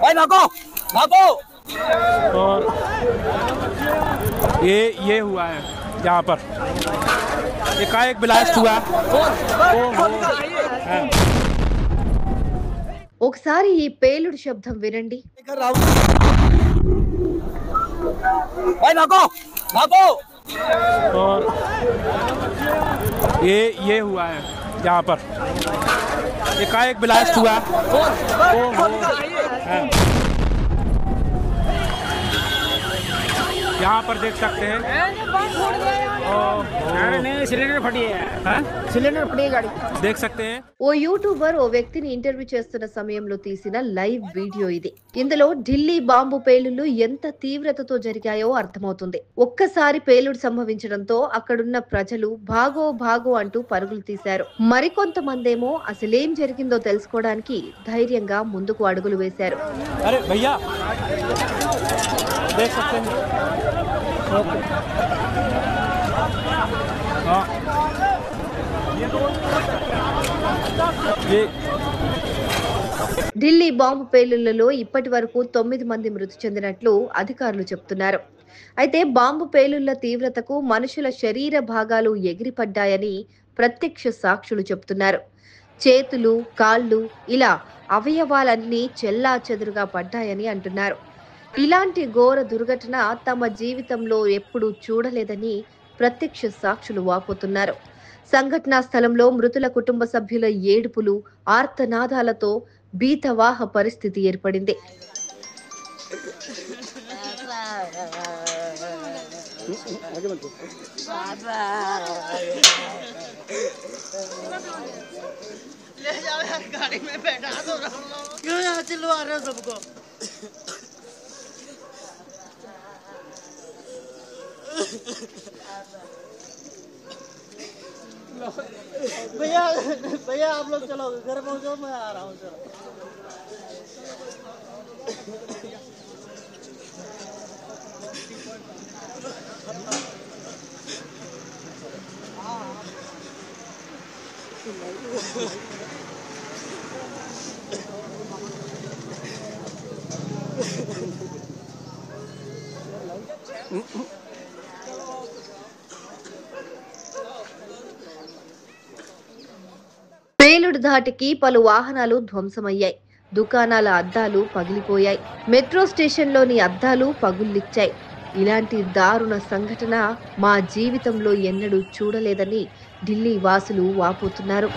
भाई भागो भागो। और ये हुआ है यहाँ पर एकाएक ब्लास्ट हुआ। ఒకసారి ఈ పేలుడు శబ్దం వినండి. भाई भागो भागो। और ये हुआ है यहाँ पर एकाएक ब्लास्ट हुआ। यहाँ पर देख सकते हैं सिलेंडर फटी है, सिलेंडर फटी गाड़ी देख सकते हैं। ఓ యూట్యూబర్ ఓ వ్యక్తిని ఇంటర్వ్యూ చేస్తున్న సమయంలో తీసిన లైవ్ వీడియో ఇది. ఇందులో ఢిల్లీ బాంబు పేలుళ్లు ఎంత తీవ్రతతో జరిగాయో అర్థమవుతుంది. ఒక్కసారి పేలుడు సంభవించడంతో అక్కడున్న ప్రజలు భాగో భాగో అంటూ పరుగులు తీశారు. మరికొంతమందేమో అసలేం జరిగిందో తెలుసుకోవడానికి ధైర్యంగా ముందుకు అడుగులు వేశారు. अरे भैया देख सकते हैं। हाँ ये ఢిల్లీ బాంబు పేలుళ్లలో ఇప్పటి వరకు 9 మంది మృతి చెందినట్లు అధికారులు చెబుతున్నారు. అయితే బాంబు పేలుళ్ల తీవ్రతకు మనుషుల శరీర భాగాలు ఎగిరిపడ్డాయని ప్రత్యక్ష సాక్షులు చెబుతున్నారు. చేతులు, కాళ్ళు ఇలా అవయవాలన్నీ చెల్లాచెదురుగా పడ్డాయని అంటున్నారు. ఇలాంటి ఘోర దుర్ఘటన తమ జీవితంలో ఎప్పుడూ చూడలేదని ప్రత్యక్ష సాక్షులు వాపోతున్నారు. సంఘటనా స్థలంలో మృతుల కుటుంబ సభ్యుల ఏడుపులు, ఆర్తనాదాలతో భీతవాహ పరిస్థితి ఏర్పడింది. गाड़ी में बैठा दो, क्यों यहाँ चिल्लवा रहे हो सबको? भैया भैया आप लोग चलो घर पहुंचो, मैं आ रहा हूँ। चलो పేలుడు ధాటికి పలు వాహనాలు ధ్వంసమయ్యాయి. దుకాణాల అద్దాలు పగిలిపోయాయి. మెట్రో స్టేషన్లోని అద్దాలు పగుళ్లిచ్చాయి. ఇలాంటి దారుణ సంఘటన మా జీవితంలో ఎన్నడూ చూడలేదని ఢిల్లీ వాసులు వాపోతున్నారు.